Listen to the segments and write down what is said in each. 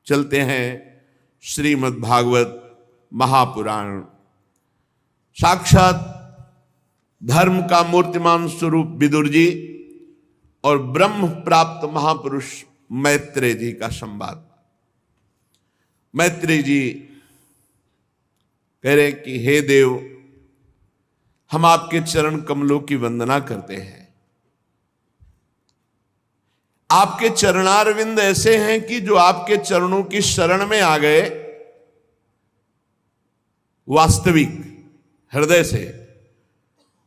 चलते हैं श्रीमद् भागवत महापुराण। साक्षात धर्म का मूर्तिमान स्वरूप विदुर जी और ब्रह्म प्राप्त महापुरुष मैत्रेय जी का संवाद। मैत्रेय जी कह रहे कि हे देव, हम आपके चरण कमलों की वंदना करते हैं। आपके चरणारविंद ऐसे हैं कि जो आपके चरणों की शरण में आ गए, वास्तविक हृदय से,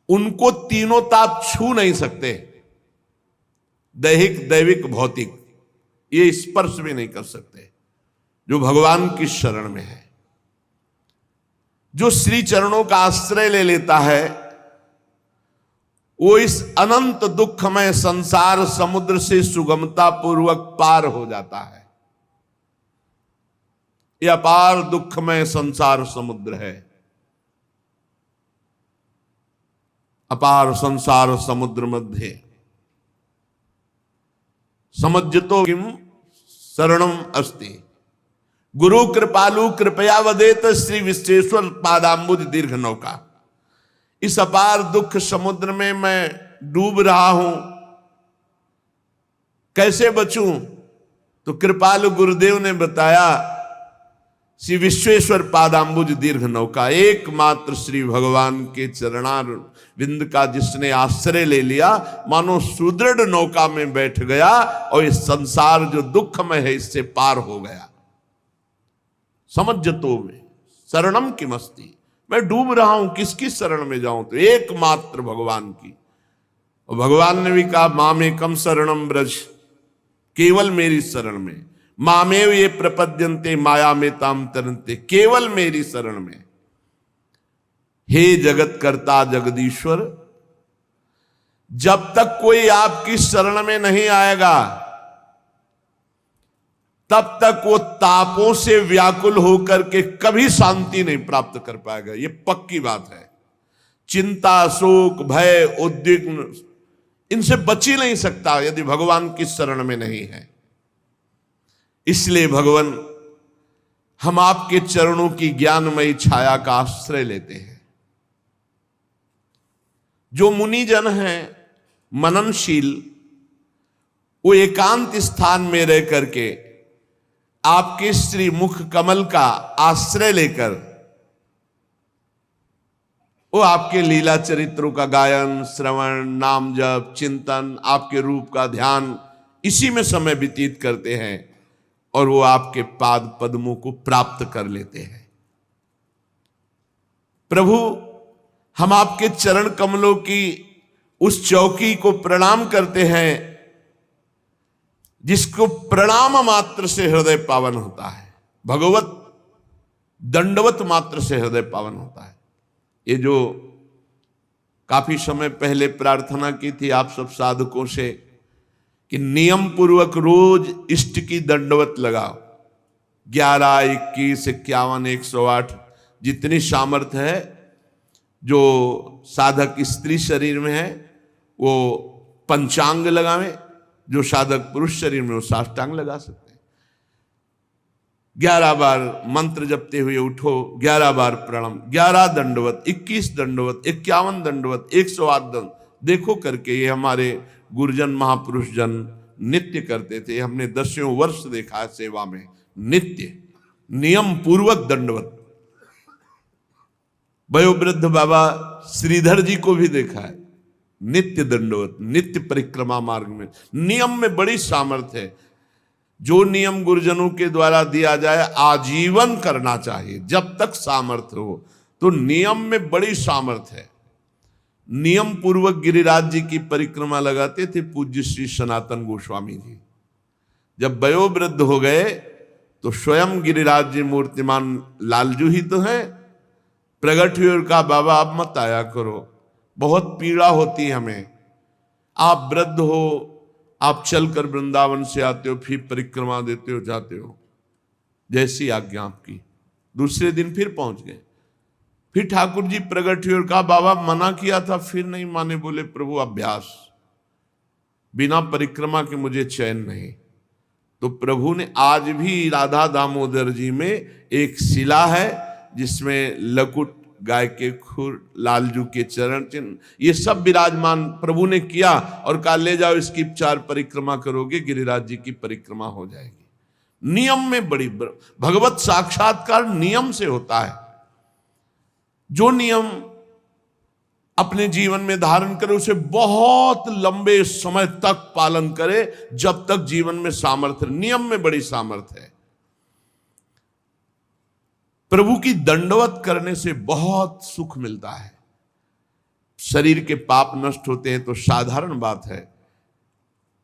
उनको तीनों ताप छू नहीं सकते। दैहिक, दैविक, भौतिक, ये स्पर्श भी नहीं कर सकते जो भगवान की शरण में है। जो श्री चरणों का आश्रय ले लेता है वो इस अनंत दुखमय संसार समुद्र से सुगमता पूर्वक पार हो जाता है। यह अपार दुखमय संसार समुद्र है। अपार संसार समुद्र मध्य समज्जतो किम शरणम अस्ति, गुरु कृपालु कृपया वदेत श्री विश्वेश्वर पादाम्बुज दीर्घ नौका। इस अपार दुख समुद्र में मैं डूब रहा हूं, कैसे बचूं? तो कृपालु गुरुदेव ने बताया, श्री विश्वेश्वर पादाम्बुज दीर्घ नौका। एकमात्र श्री भगवान के चरणार विंद का जिसने आश्रय ले लिया, मानो सुदृढ़ नौका में बैठ गया और इस संसार जो दुखमय है इससे पार हो गया। समज्जतो में शरणम की मस्ती, मैं डूब रहा हूं, किसकी शरण में जाऊं? तो एकमात्र भगवान की। और भगवान ने भी कहा, मामेकम शरणम ब्रज, केवल मेरी शरण में। मामेव ये प्रपद्यन्ते माया में ताम तरन्ते, केवल मेरी शरण में। हे जगत कर्ता जगदीश्वर, जब तक कोई आपकी शरण में नहीं आएगा तब तक वो तापों से व्याकुल होकर के कभी शांति नहीं प्राप्त कर पाएगा। ये पक्की बात है। चिंता, शोक, भय, उद्विग्न, इनसे बच ही नहीं सकता यदि भगवान की शरण में नहीं है। इसलिए भगवान, हम आपके चरणों की ज्ञानमयी छाया का आश्रय लेते हैं। जो मुनिजन हैं मननशील, वो एकांत स्थान में रह करके आपके श्री मुख कमल का आश्रय लेकर वो आपके लीला चरित्रों का गायन, श्रवण, नाम जप, चिंतन, आपके रूप का ध्यान, इसी में समय व्यतीत करते हैं और वो आपके पाद पद्मों को प्राप्त कर लेते हैं। प्रभु, हम आपके चरण कमलों की उस चौकी को प्रणाम करते हैं जिसको प्रणाम मात्र से हृदय पावन होता है। भगवत दंडवत मात्र से हृदय पावन होता है। ये जो काफी समय पहले प्रार्थना की थी आप सब साधकों से कि नियम पूर्वक रोज इष्ट की दंडवत लगाओ। 11, 21, 51, 108 जितनी सामर्थ्य है जो साधक स्त्री शरीर में है वो पंचांग लगावें, जो साधक पुरुष शरीर में वो साष्टांग लगा सकते हैं। 11 बार मंत्र जपते हुए उठो, 11 बार प्रणाम, 11 दंडवत, 21 दंडवत, 51 दंडवत, 108 दंड देखो करके। ये हमारे गुरुजन महापुरुष जन नित्य करते थे। हमने 10 वर्ष देखा है सेवा में, नित्य नियम पूर्वक दंडवत। वयोवृद्ध बाबा श्रीधर जी को भी देखा है, नित्य दंडवत, नित्य परिक्रमा मार्ग में। नियम में बड़ी सामर्थ्य है। जो नियम गुरुजनों के द्वारा दिया जाए आजीवन करना चाहिए जब तक सामर्थ्य हो। तो नियम में बड़ी सामर्थ्य है। नियम पूर्वक गिरिराज जी की परिक्रमा लगाते थे पूज्य श्री सनातन गोस्वामी जी। जब वयोवृद्ध हो गए तो स्वयं गिरिराज जी मूर्तिमान लालजू ही तो है, प्रकट हुए और कहा, बाबा आप मत आया करो, बहुत पीड़ा होती है हमें। आप वृद्ध हो, आप चलकर वृंदावन से आते हो, फिर परिक्रमा देते हो, जाते हो, जैसी आज्ञा आपकी। दूसरे दिन फिर पहुंच गए। फिर ठाकुर जी प्रकट हुए और कहा, बाबा मना किया था, फिर नहीं माने। बोले, प्रभु अभ्यास, बिना परिक्रमा के मुझे चैन नहीं। तो प्रभु ने आज भी राधा दामोदर जी में एक शिला है जिसमें लकुट, गाय के खुर, लालजू के चरण चिन्ह, ये सब विराजमान प्रभु ने किया और कहा ले जाओ इसकी 4 परिक्रमा करोगे, गिरिराज जी की परिक्रमा हो जाएगी। नियम में बड़ी भगवत साक्षात्कार नियम से होता है। जो नियम अपने जीवन में धारण करे उसे बहुत लंबे समय तक पालन करे, जब तक जीवन में सामर्थ्य। नियम में बड़ी सामर्थ्य है। प्रभु की दंडवत करने से बहुत सुख मिलता है। शरीर के पाप नष्ट होते हैं तो साधारण बात है,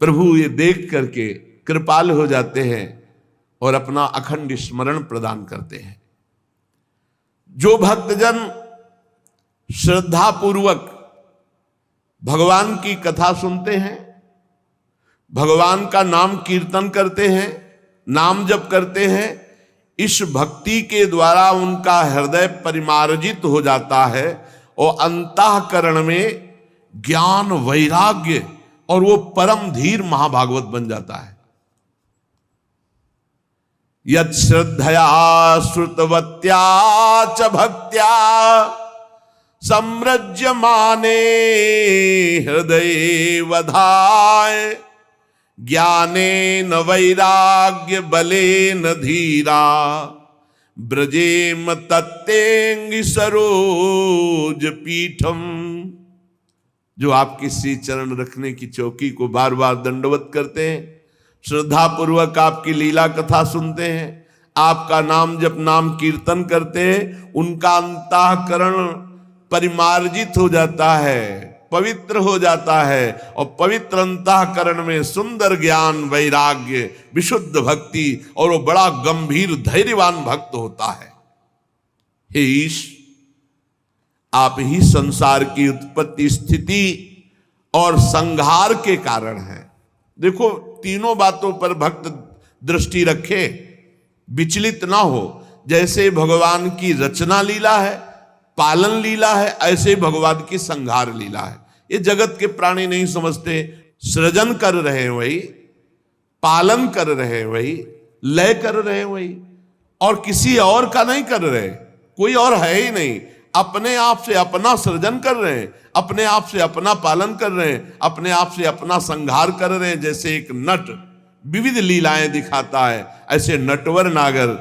प्रभु ये देख करके कृपाल हो जाते हैं और अपना अखंड स्मरण प्रदान करते हैं। जो भक्तजन श्रद्धा पूर्वक भगवान की कथा सुनते हैं, भगवान का नाम कीर्तन करते हैं, नाम जप करते हैं, इस भक्ति के द्वारा उनका हृदय परिमार्जित हो जाता है और अंतःकरण में ज्ञान, वैराग्य और वो परम धीर महाभागवत बन जाता है। यत् श्रद्धया श्रुतवत्या च भक्त्या सम्रज्यमाने हृदये वधाय ज्ञानेन वैराग्य बलेन धीरा ब्रजेम तत्तेंगि सरोज पीठम। जो आपके श्री चरण रखने की चौकी को बार बार दंडवत करते हैं, श्रद्धा पूर्वक आपकी लीला कथा सुनते हैं, आपका नाम जप, नाम कीर्तन करते हैं, उनका अंतःकरण परिमार्जित हो जाता है, पवित्र हो जाता है और पवित्र अंतःकरण में सुंदर ज्ञान, वैराग्य, विशुद्ध भक्ति और वो बड़ा गंभीर धैर्यवान भक्त होता है। हे ईश, आप ही संसार की उत्पत्ति, स्थिति और संहार के कारण हैं। देखो, तीनों बातों पर भक्त दृष्टि रखे, विचलित ना हो। जैसे भगवान की रचना लीला है, पालन लीला है, ऐसे भगवान की संहार लीला है। ये जगत के प्राणी नहीं समझते। सृजन कर रहे हैं वही, पालन कर रहे हैं वही, लय कर रहे हैं वही, और किसी और का नहीं कर रहे। कोई और है ही नहीं। अपने आप से अपना सृजन कर रहे हैं, अपने आप से अपना पालन कर रहे हैं, अपने आप से अपना संहार कर रहे हैं। जैसे एक नट विविध लीलाएं दिखाता है, ऐसे नटवर नागर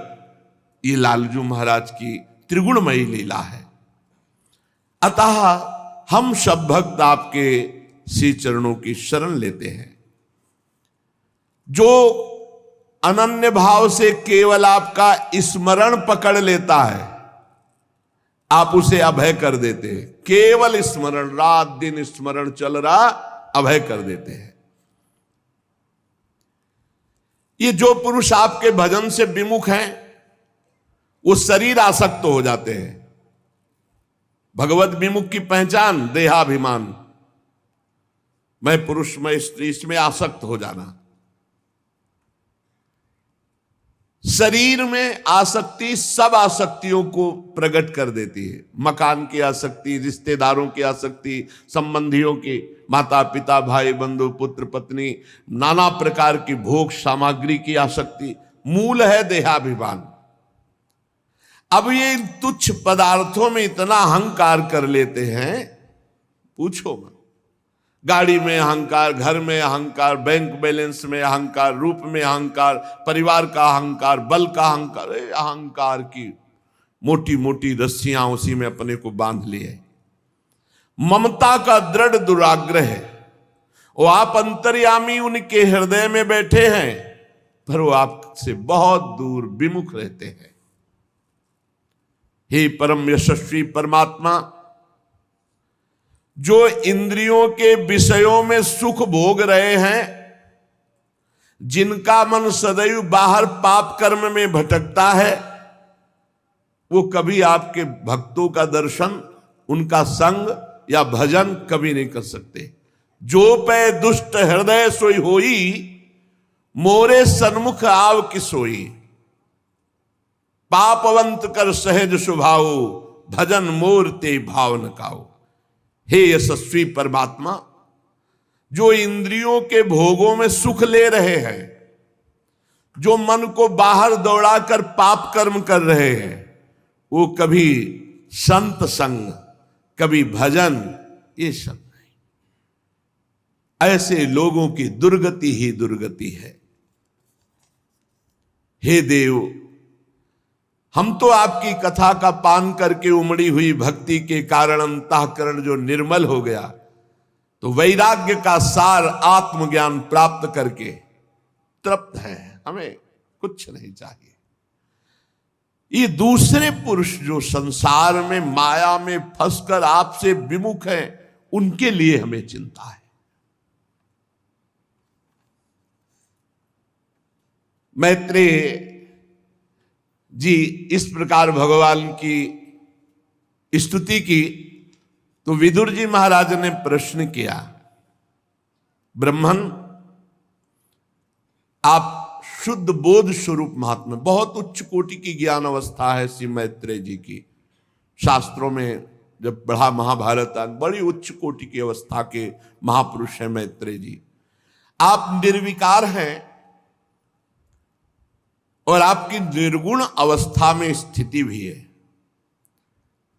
ये लालजू महाराज की त्रिगुणमयी लीला है। अतः हम सब भक्त आपके श्री चरणों की शरण लेते हैं। जो अनन्य भाव से केवल आपका स्मरण पकड़ लेता है, आप उसे अभय कर देते हैं। केवल स्मरण, रात दिन स्मरण चल रहा, अभय कर देते हैं। ये जो पुरुष आपके भजन से विमुख हैं, वो शरीर आसक्त हो जाते हैं। भगवत विमुख की पहचान देहाभिमान, मैं पुरुष, मैं स्त्री, इसमें आसक्त हो जाना। शरीर में आसक्ति सब आसक्तियों को प्रकट कर देती है। मकान की आसक्ति, रिश्तेदारों की आसक्ति, संबंधियों की, माता पिता, भाई बंधु, पुत्र पत्नी, नाना प्रकार की भोग सामग्री की आसक्ति, मूल है देहाभिमान। अब ये तुच्छ पदार्थों में इतना अहंकार कर लेते हैं, पूछो मत। गाड़ी में अहंकार, घर में अहंकार, बैंक बैलेंस में अहंकार, रूप में अहंकार, परिवार का अहंकार, बल का अहंकार। अहंकार की मोटी मोटी रस्सियां उसी में अपने को बांध लिए। ममता का दृढ़ दुराग्रह है। वो आप अंतर्यामी उनके हृदय में बैठे हैं, पर वो आपसे बहुत दूर विमुख रहते हैं। हे परम यशस्वी परमात्मा, जो इंद्रियों के विषयों में सुख भोग रहे हैं, जिनका मन सदैव बाहर पाप कर्म में भटकता है, वो कभी आपके भक्तों का दर्शन, उनका संग या भजन कभी नहीं कर सकते। जो पै दुष्ट हृदय सोई होई, मोरे सन्मुख आव की सोई। पापवंत कर सहज स्वभाव, भजन मोर ते भाव न काओ। हे यशस्वी परमात्मा, जो इंद्रियों के भोगों में सुख ले रहे हैं, जो मन को बाहर दौड़ाकर पाप कर्म कर रहे हैं, वो कभी संत संग, कभी भजन, ये सब नहीं। ऐसे लोगों की दुर्गति ही दुर्गति है। हे देव, हम तो आपकी कथा का पान करके उमड़ी हुई भक्ति के कारण अंतःकरण जो निर्मल हो गया, तो वैराग्य का सार आत्मज्ञान प्राप्त करके तृप्त है, हमें कुछ नहीं चाहिए। ये दूसरे पुरुष जो संसार में माया में फंसकर आपसे विमुख हैं, उनके लिए हमें चिंता है। मैत्रेय जी इस प्रकार भगवान की स्तुति की, तो विदुर जी महाराज ने प्रश्न किया, ब्रह्मन, आप शुद्ध बोध स्वरूप महात्मा, बहुत उच्च कोटि की ज्ञान अवस्था है श्री मैत्रेय जी की। शास्त्रों में जब पढ़ा महाभारत, बड़ी उच्च कोटि की अवस्था के महापुरुष हैं मैत्रेय जी। आप निर्विकार हैं और आपकी निर्गुण अवस्था में स्थिति भी है,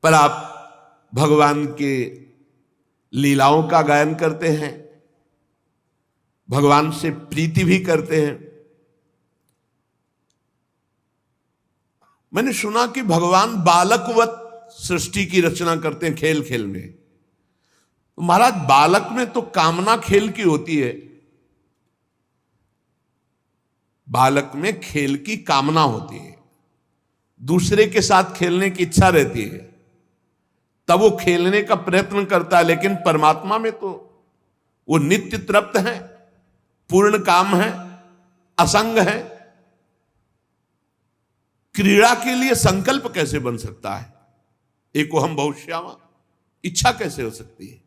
पर आप भगवान के लीलाओं का गायन करते हैं, भगवान से प्रीति भी करते हैं। मैंने सुना कि भगवान बालकवत सृष्टि की रचना करते हैं खेल खेल में। तो महाराज, बालक में तो कामना खेल की होती है, बालक में खेल की कामना होती है, दूसरे के साथ खेलने की इच्छा रहती है, तब वो खेलने का प्रयत्न करता है। लेकिन परमात्मा में तो वो नित्य तृप्त है, पूर्ण काम है, असंग है। क्रीड़ा के लिए संकल्प कैसे बन सकता है? एको हम बहुश्यामा, इच्छा कैसे हो सकती है?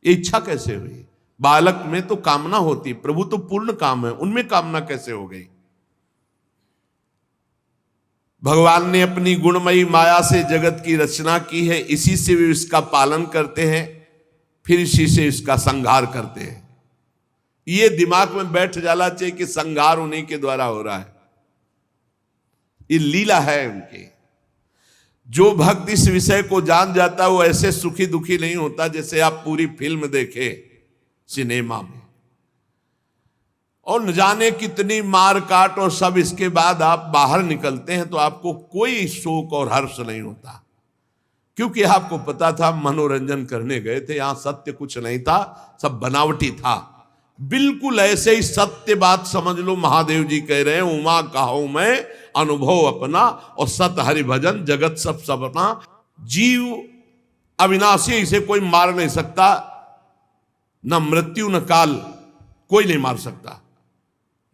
ये इच्छा कैसे हुई? बालक में तो कामना होती, प्रभु तो पूर्ण काम है, उनमें कामना कैसे हो गई? भगवान ने अपनी गुणमयी माया से जगत की रचना की है, इसी से वे इसका पालन करते हैं, फिर इसी से इसका संहार करते हैं। ये दिमाग में बैठ जाना चाहिए कि संहार उन्हीं के द्वारा हो रहा है, ये लीला है उनकी। जो भक्त इस विषय को जान जाता है वो ऐसे सुखी दुखी नहीं होता जैसे आप पूरी फिल्म देखे सिनेमा में, और न जाने कितनी मार काट और सब, इसके बाद आप बाहर निकलते हैं तो आपको कोई शोक और हर्ष नहीं होता, क्योंकि आपको पता था मनोरंजन करने गए थे, यहां सत्य कुछ नहीं था, सब बनावटी था। बिल्कुल ऐसे ही सत्य बात समझ लो, महादेव जी कह रहे हैं, उमा कहो मैं अनुभव अपना, और सत हरि भजन जगत सब सपना। जीव अविनाशी, इसे कोई मार नहीं सकता, न मृत्यु न काल, कोई नहीं मार सकता।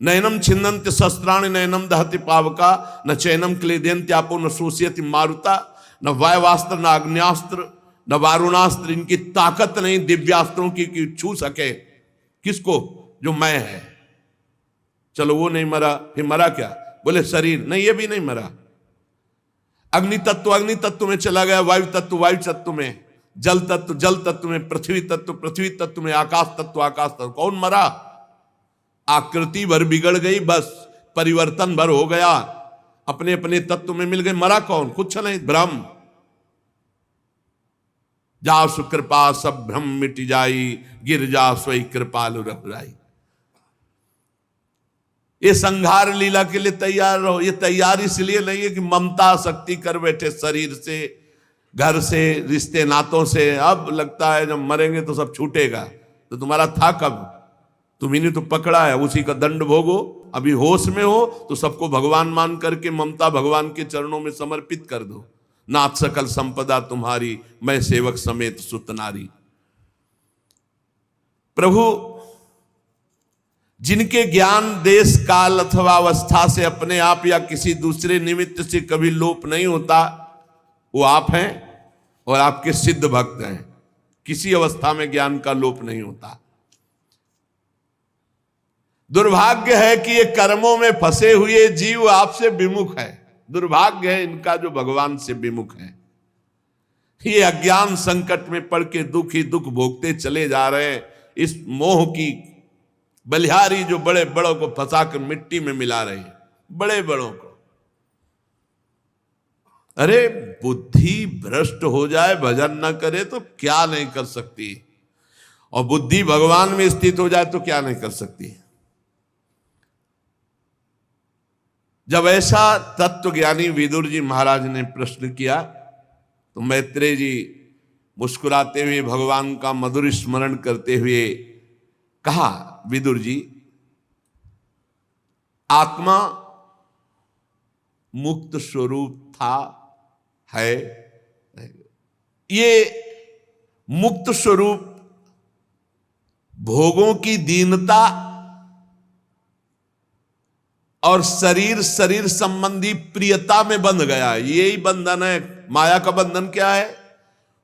नयनम छिन्नन्ति शस्त्राणि नयनम दहति पावका, न चैनम क्लेदयन्त्यापो न शोषयति मारुता, न वायवास्त्र न अग्न्यास्त्र न वारुणास्त्र, इनकी ताकत नहीं दिव्यास्त्रों की छू सके किसको? जो मैं है। चलो वो नहीं मरा, फिर मरा क्या? बोले शरीर नहीं, ये भी नहीं मरा। अग्नि तत्व में चला गया, वायु तत्व में, जल तत्व में, पृथ्वी तत्व में, आकाश तत्व। कौन मरा? आकृति भर बिगड़ गई, बस परिवर्तन भर हो गया, अपने अपने तत्व में मिल गए। मरा कौन? कुछ नहीं, ब्रह्म। जा सुकृपा सब भ्रम मिट जाई, गिर जा सोई कृपालु रघुराई। ये संहार लीला के लिए तैयार रहो। ये तैयार इसलिए नहीं है कि ममता शक्ति कर बैठे शरीर से, घर से, रिश्ते नातों से। अब लगता है जब मरेंगे तो सब छूटेगा, तो तुम्हारा था कब? तुम्ही ने तो पकड़ा है, उसी का दंड भोगो। अभी होश में हो तो सबको भगवान मान करके ममता भगवान के चरणों में समर्पित कर दो। नाथ सकल संपदा तुम्हारी, मैं सेवक समेत सुत नारी। प्रभु जिनके ज्ञान देश काल अथवा अवस्था से अपने आप या किसी दूसरे निमित्त से कभी लोप नहीं होता, वो आप हैं और आपके सिद्ध भक्त हैं। किसी अवस्था में ज्ञान का लोप नहीं होता। दुर्भाग्य है कि ये कर्मों में फंसे हुए जीव आपसे विमुख है। दुर्भाग्य है इनका जो भगवान से विमुख है। ये अज्ञान संकट में पड़ के दुख ही दुख भोगते चले जा रहे हैं। इस मोह की बलिहारी जो बड़े बड़ों को फंसाकर मिट्टी में मिला रही है, बड़े बड़ों को। अरे बुद्धि भ्रष्ट हो जाए, भजन न करे तो क्या नहीं कर सकती, और बुद्धि भगवान में स्थित हो जाए तो क्या नहीं कर सकती। जब ऐसा तत्वज्ञानी विदुर जी महाराज ने प्रश्न किया तो मैत्रेय जी मुस्कुराते हुए भगवान का मधुर स्मरण करते हुए कहा, विदुर जी, आत्मा मुक्त स्वरूप था, है। ये मुक्त स्वरूप भोगों की दीनता और शरीर संबंधी प्रियता में बंध गया है। यही बंधन है। माया का बंधन क्या है?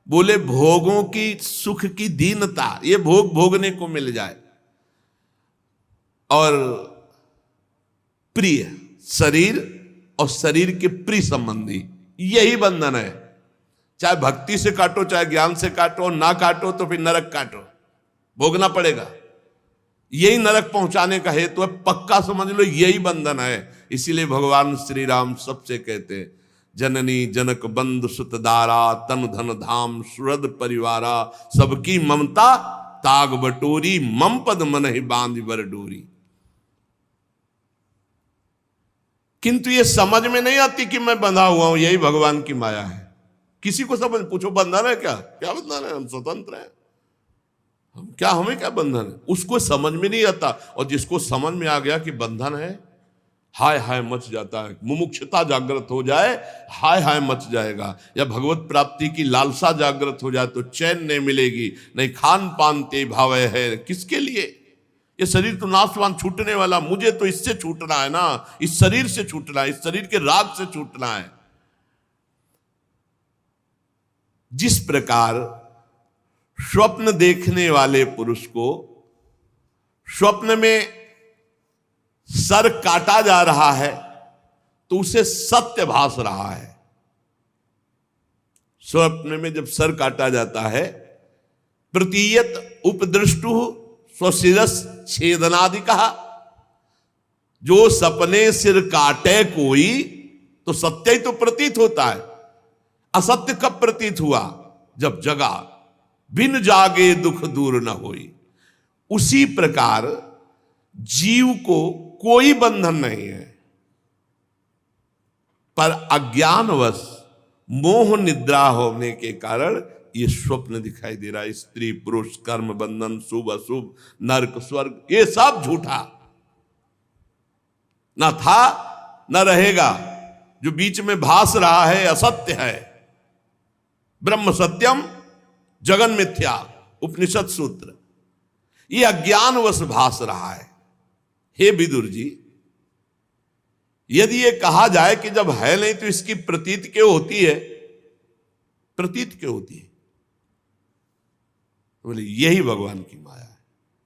बोले भोगों की, सुख की दीनता, ये भोग भोगने को मिल जाए, और प्रिय शरीर और शरीर के प्रिय संबंधी, यही बंधन है। चाहे भक्ति से काटो, चाहे ज्ञान से काटो, ना काटो तो फिर नरक काटो, भोगना पड़ेगा। यही नरक पहुंचाने का हेतु है, पक्का समझ लो, यही बंधन है। इसीलिए भगवान श्री राम सबसे कहते हैं, जननी जनक बंधु सुत दारा, तन धन धाम सुरद परिवारा, सबकी ममता ताग बटोरी, मम पद मन ही बांध बर डोरी। किंतु ये समझ में नहीं आती कि मैं बंधा हुआ हूं, यही भगवान की माया है। किसी को समझ, पूछो बंधन है क्या? क्या बंधन है? हम स्वतंत्र हैं, हम क्या, हमें क्या बंधन है? उसको समझ में नहीं आता। और जिसको समझ में आ गया कि बंधन है, हाय हाय मच जाता है। मुमुक्षुता जागृत हो जाए, हाय हाय मच जाएगा। या भगवत प्राप्ति की लालसा जागृत हो जाए तो चैन नहीं मिलेगी। नहीं खान पान ते भावे है, किसके लिए? ये शरीर तो नाशवान, छूटने वाला, मुझे तो इससे छूटना है ना, इस शरीर से छूटना है, इस शरीर के राग से छूटना है। जिस प्रकार स्वप्न देखने वाले पुरुष को स्वप्न में सर काटा जा रहा है तो उसे सत्य भास रहा है। स्वप्न में जब सर काटा जाता है, प्रतीयत उपदृष्टु स्वशिरस छेदनादि कहा, जो सपने सिर काटे कोई तो सत्य ही तो प्रतीत होता है। असत्य कब प्रतीत हुआ? जब जगा, बिन जागे दुख दूर न होई। उसी प्रकार जीव को कोई बंधन नहीं है, पर अज्ञानवश मोह निद्रा होने के कारण ये स्वप्न दिखाई दे रहा है। स्त्री पुरुष, कर्म बंधन, शुभ अशुभ, नरक स्वर्ग, ये सब झूठा, ना था न रहेगा। जो बीच में भास रहा है असत्य है। ब्रह्म सत्यम जगन मिथ्या, उपनिषद सूत्र। ये अज्ञानवश भास रहा है। हे विदुर जी, यदि ये कहा जाए कि जब है नहीं तो इसकी प्रतीत क्यों होती है? प्रतीत क्यों होती है? बोले यही भगवान की माया है,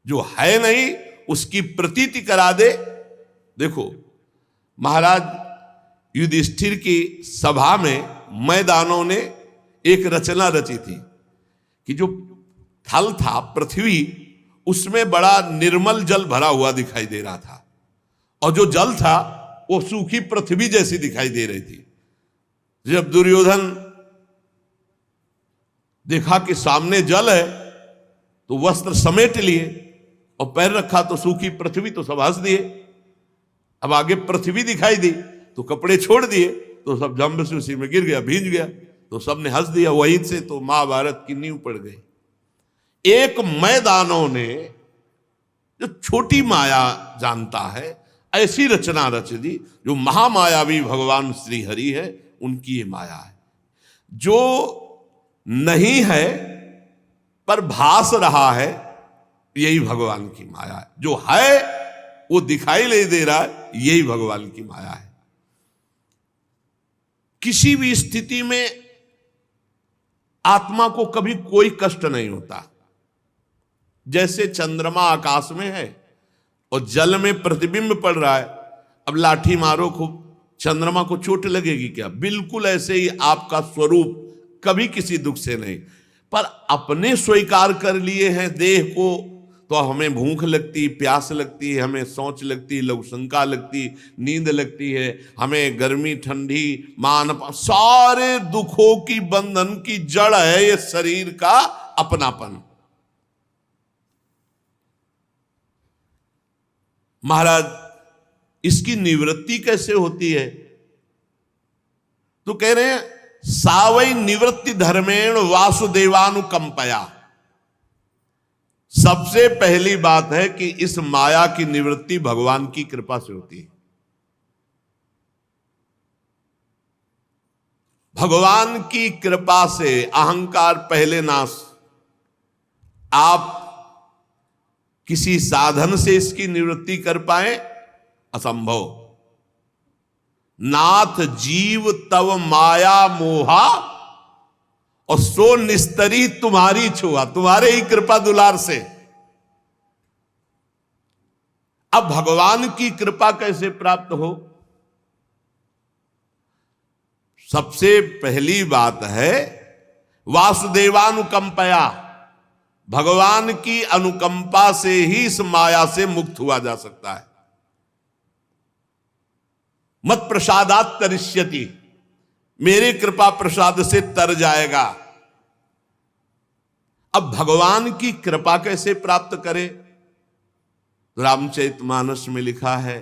जो है नहीं उसकी प्रतीति करा दे। देखो महाराज युधिष्ठिर की सभा में मैदानों ने एक रचना रची थी कि जो थल था, पृथ्वी, उसमें बड़ा निर्मल जल भरा हुआ दिखाई दे रहा था, और जो जल था वो सूखी पृथ्वी जैसी दिखाई दे रही थी। जब दुर्योधन देखा कि सामने जल है तो वस्त्र समेट लिए, और पैर रखा तो सूखी पृथ्वी, तो सब हंस दिए। अब आगे पृथ्वी दिखाई दी तो कपड़े छोड़ दिए, तो सब जंब से उसी में गिर गया, भींज गया, तो सबने हंस दिया। वहीं से तो महाभारत की नींव पड़ गई। एक मैदानों ने, जो छोटी माया जानता है, ऐसी रचना रच दी। जो महामायावी भगवान श्री हरि है, उनकी ये माया है। जो नहीं है पर भास रहा है, यही भगवान की माया है। जो है वो दिखाई नहीं दे रहा है, यही भगवान की माया है। किसी भी स्थिति में आत्मा को कभी कोई कष्ट नहीं होता। जैसे चंद्रमा आकाश में है और जल में प्रतिबिंब पड़ रहा है, अब लाठी मारो खूब, चंद्रमा को चोट लगेगी क्या? बिल्कुल ऐसे ही आपका स्वरूप कभी किसी दुख से नहीं, पर अपने स्वीकार कर लिए हैं देह को, तो हमें भूख लगती, प्यास लगती है, हमें सोच लगती, लघुशंका लगती, नींद लगती है, हमें गर्मी ठंडी मान सारे दुखों की बंधन की जड़ है ये शरीर का अपनापन। महाराज इसकी निवृत्ति कैसे होती है? तो कह रहे हैं सावै निवृत्ति धर्मेण वासुदेवानुकंपया। सबसे पहली बात है कि इस माया की निवृत्ति भगवान की कृपा से होती है। भगवान की कृपा से अहंकार पहले नाश। आप किसी साधन से इसकी निवृत्ति कर पाए? असंभव। नाथ जीव तव माया मोहा और सो निस्तरी तुम्हारी छुआ, तुम्हारे ही कृपा दुलार से। अब भगवान की कृपा कैसे प्राप्त हो? सबसे पहली बात है वासुदेवानुकंपया। भगवान की अनुकंपा से ही इस माया से मुक्त हुआ जा सकता है। मत प्रसादात तरिष्यति, मेरे कृपा प्रसाद से तर जाएगा। अब भगवान की कृपा कैसे प्राप्त करे? रामचरितमानस में लिखा है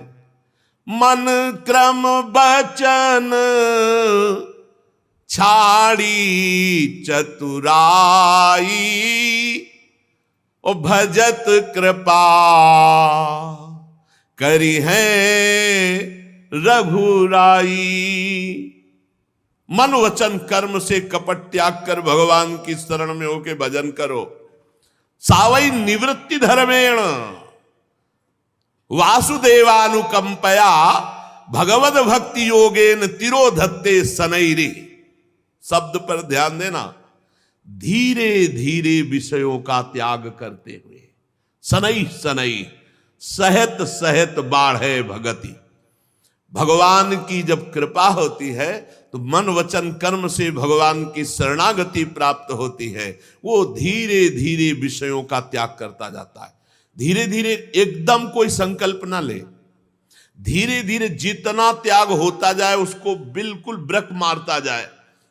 मन क्रम बचन छाड़ी चतुराई ओ भजत कृपा करी है रघुराई। मन वचन कर्म से कपट त्याग कर भगवान की शरण में होके भजन करो। सावै निवृत्ति धर्मेण वासुदेवानुकंपया भगवद भक्ति योगेन तिरोधत्ते सनैरी। शब्द पर ध्यान देना। धीरे धीरे विषयों का त्याग करते हुए, सनई सनई सहत सहत बाढ़े भगति। भगवान की जब कृपा होती है तो मन वचन कर्म से भगवान की शरणागति प्राप्त होती है। वो धीरे धीरे विषयों का त्याग करता जाता है। धीरे धीरे, एकदम कोई संकल्प ना ले। धीरे धीरे जितना त्याग होता जाए उसको बिल्कुल ब्रेक मारता जाए,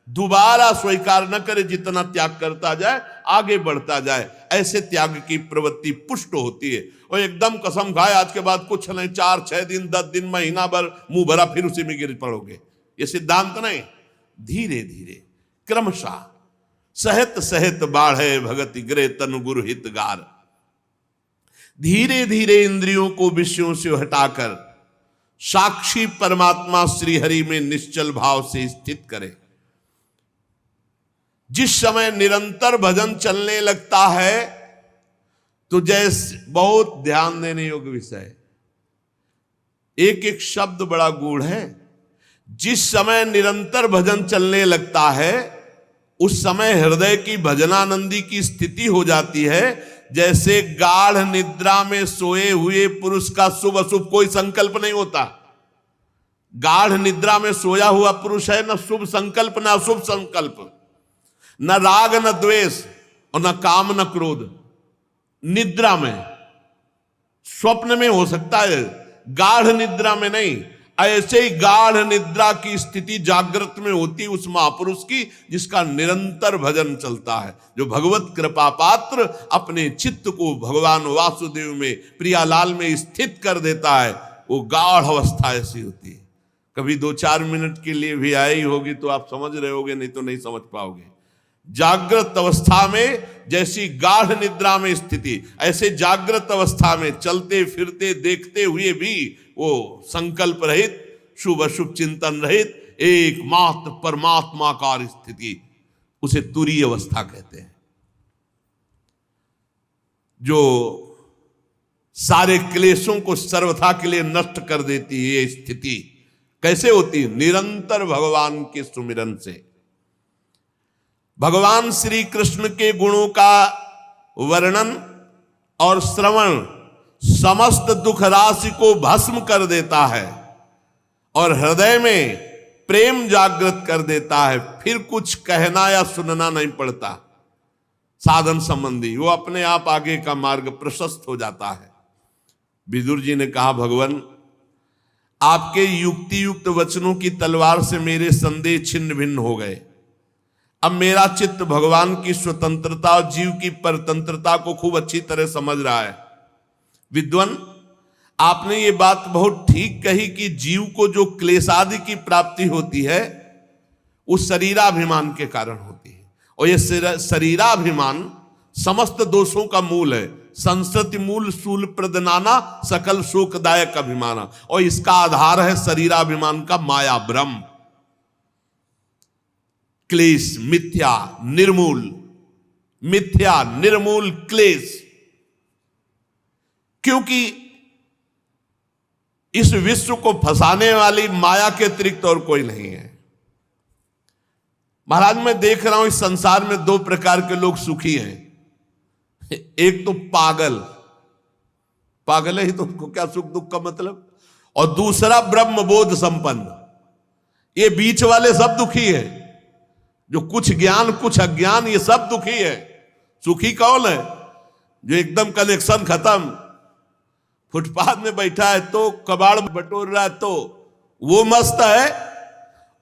दोबारा स्वीकार न करे, जितना त्याग करता जाए आगे बढ़ता जाए। ऐसे त्याग की प्रवृत्ति पुष्ट होती है। और एकदम कसम खाए आज के बाद कुछ नहीं, 4 6 दिन 10 दिन महीना भर मुंह भरा फिर उसी में गिर पड़ोगे, ये सिद्धांत नहीं। धीरे धीरे क्रमशः सहत सहत बाढ़े भगति गृह तनु गुरु हितगार। धीरे धीरे इंद्रियों को विषयों से हटाकर साक्षी परमात्मा श्री हरि में निश्चल भाव से स्थित करे। जिस समय निरंतर भजन चलने लगता है तो जैसे, बहुत ध्यान देने योग्य विषय, एक एक शब्द बड़ा गूढ़ है। जिस समय निरंतर भजन चलने लगता है उस समय हृदय की भजनानंदी की स्थिति हो जाती है। जैसे गाढ़ निद्रा में सोए हुए पुरुष का शुभ अशुभ कोई संकल्प नहीं होता। गाढ़ निद्रा में सोया हुआ पुरुष है न शुभ संकल्प न अशुभ संकल्प, न राग न द्वेष और न काम न क्रोध। निद्रा में, स्वप्न में हो सकता है, गाढ़ निद्रा में नहीं। ऐसे ही गाढ़ निद्रा की स्थिति जागृत में होती उस महापुरुष की जिसका निरंतर भजन चलता है। जो भगवत कृपा पात्र अपने चित्त को भगवान वासुदेव में, प्रियालाल में स्थित कर देता है, वो गाढ़ अवस्था ऐसी होती है। कभी 2-4 मिनट के लिए भी आई होगी तो आप समझ रहे होगे, नहीं तो नहीं समझ पाओगे। जागृत अवस्था में जैसी गाढ़ निद्रा में स्थिति, ऐसे जागृत अवस्था में चलते फिरते देखते हुए भी वो संकल्प रहित, शुभ अशुभ चिंतन रहित एकमात्र परमात्माकार स्थिति, उसे तुरीय अवस्था कहते हैं। जो सारे क्लेशों को सर्वथा के लिए नष्ट कर देती है। ये स्थिति कैसे होती है? निरंतर भगवान के सुमिरन से। भगवान श्री कृष्ण के गुणों का वर्णन और श्रवण समस्त दुख राशि को भस्म कर देता है और हृदय में प्रेम जागृत कर देता है। फिर कुछ कहना या सुनना नहीं पड़ता। साधन संबंधी, वो अपने आप आगे का मार्ग प्रशस्त हो जाता है। विदुर जी ने कहा, भगवान आपके युक्ति युक्त वचनों की तलवार से मेरे संदेह छिन्न भिन्न हो गए। अब मेरा चित्त भगवान की स्वतंत्रता और जीव की परतंत्रता को खूब अच्छी तरह समझ रहा है। विद्वान, आपने ये बात बहुत ठीक कही कि जीव को जो क्लेशादि की प्राप्ति होती है उस शरीराभिमान के कारण होती है, और ये शरीराभिमान समस्त दोषों का मूल है। संस्कृति मूल शूल प्रदनाना सकल शोकदायक अभिमाना, और इसका आधार है शरीराभिमान का माया ब्रह्म। क्लेश मिथ्या निर्मूल, मिथ्या निर्मूल क्लेश, क्योंकि इस विश्व को फंसाने वाली माया के अतिरिक्त और कोई नहीं है। महाराज, मैं देख रहा हूं इस संसार में दो प्रकार के लोग सुखी हैं। एक तो पागल, पागल है ही तो उसको क्या सुख दुख का मतलब, और दूसरा ब्रह्म बोध संपन्न। ये बीच वाले सब दुखी है, जो कुछ ज्ञान कुछ अज्ञान, ये सब दुखी है। सुखी कौन है? जो एकदम कनेक्शन खत्म, फुटपाथ में बैठा है तो कबाड़ बटोर रहा है तो वो मस्त है,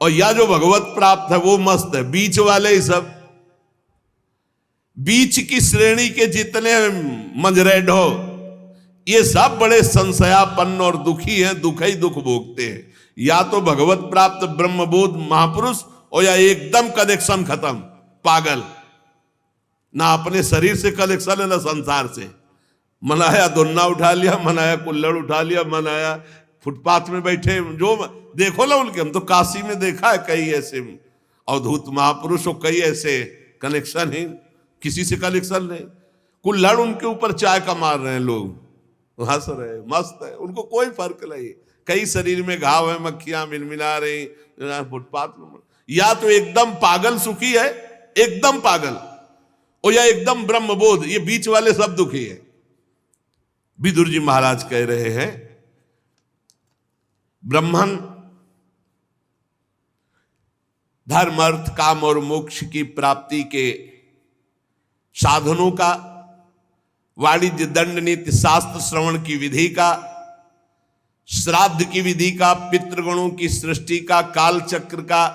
और या जो भगवत प्राप्त है वो मस्त है। बीच वाले ही सब, बीच की श्रेणी के जितने मंजरेड हो, ये सब बड़े संशयापन्न और दुखी हैं, दुख ही दुख भोगते हैं। या तो भगवत प्राप्त ब्रह्मबोध महापुरुष, और या एकदम कनेक्शन खत्म पागल, ना अपने शरीर से कनेक्शन है ना संसार से। मनाया धुन्ना उठा लिया, मनाया कुल्लड़ उठा लिया, मनाया फुटपाथ में बैठे, जो देखो ना उनके, हम तो काशी में देखा है कई ऐसे अवधूत महापुरुष और कई ऐसे कनेक्शन है, किसी से कनेक्शन नहीं। कुल्लड़ उनके ऊपर चाय का मार रहे हैं लोग, हंस रहे, मस्त है, उनको कोई फर्क नहीं। कई शरीर में घाव है, मक्खियां मिलमिला रही फुटपाथ में। या तो एकदम पागल सुखी है, एकदम पागल, और या एकदम ब्रह्मबोध, ये बीच वाले सब दुखी है। विदुर जी महाराज कह रहे हैं, ब्रह्मन धर्म अर्थ काम और मोक्ष की प्राप्ति के साधनों का, वाणिज्य दंड नीति शास्त्र श्रवण की विधि का, श्राद्ध की विधि का, पितृगणों की सृष्टि का, काल चक्र का,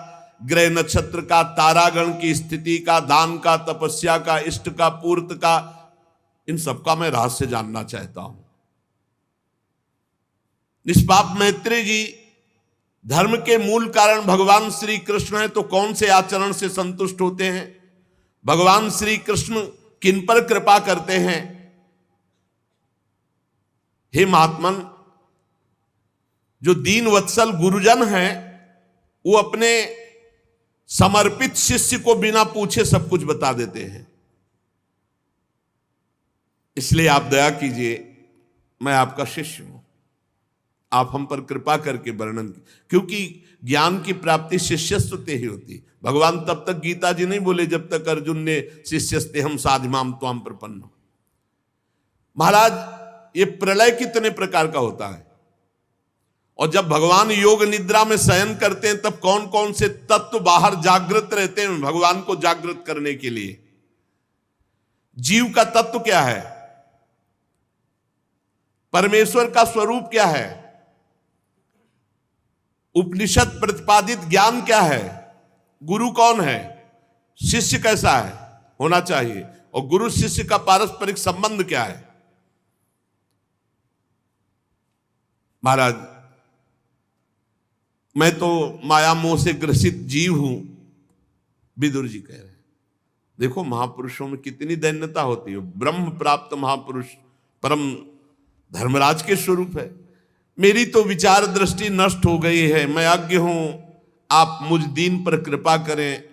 ग्रह नक्षत्र का, तारागण की स्थिति का, दान का, तपस्या का, इष्ट का, पूर्त का, इन सबका मैं रहस्य जानना चाहता हूं। निष्पाप मैत्री जी, धर्म के मूल कारण भगवान श्री कृष्ण है, तो कौन से आचरण से संतुष्ट होते हैं? भगवान श्री कृष्ण किन पर कृपा करते हैं? हे महात्मन, जो दीन वत्सल गुरुजन हैं, वो अपने समर्पित शिष्य को बिना पूछे सब कुछ बता देते हैं। इसलिए आप दया कीजिए, मैं आपका शिष्य हूं, आप हम पर कृपा करके वर्णन, क्योंकि ज्ञान की प्राप्ति शिष्यस्व से ही होती। भगवान तब तक गीता जी नहीं बोले जब तक अर्जुन ने शिष्यस्ते हम साधिमाम त्वाम प्रपन्न। महाराज, ये प्रलय कितने प्रकार का होता है, और जब भगवान योग निद्रा में शयन करते हैं तब कौन कौन से तत्व बाहर जागृत रहते हैं भगवान को जागृत करने के लिए। जीव का तत्व क्या है? परमेश्वर का स्वरूप क्या है? उपनिषद प्रतिपादित ज्ञान क्या है? गुरु कौन है? शिष्य कैसा है होना चाहिए, और गुरु शिष्य का पारस्परिक संबंध क्या है? महाराज, मैं तो माया मोह से ग्रसित जीव हूं, विदुर जी कह रहे हैं। देखो महापुरुषों में कितनी दैन्यता होती है। ब्रह्म प्राप्त महापुरुष परम धर्मराज के स्वरूप है। मेरी तो विचार दृष्टि नष्ट हो गई है, मैं अज्ञ हूं, आप मुझ दीन पर कृपा करें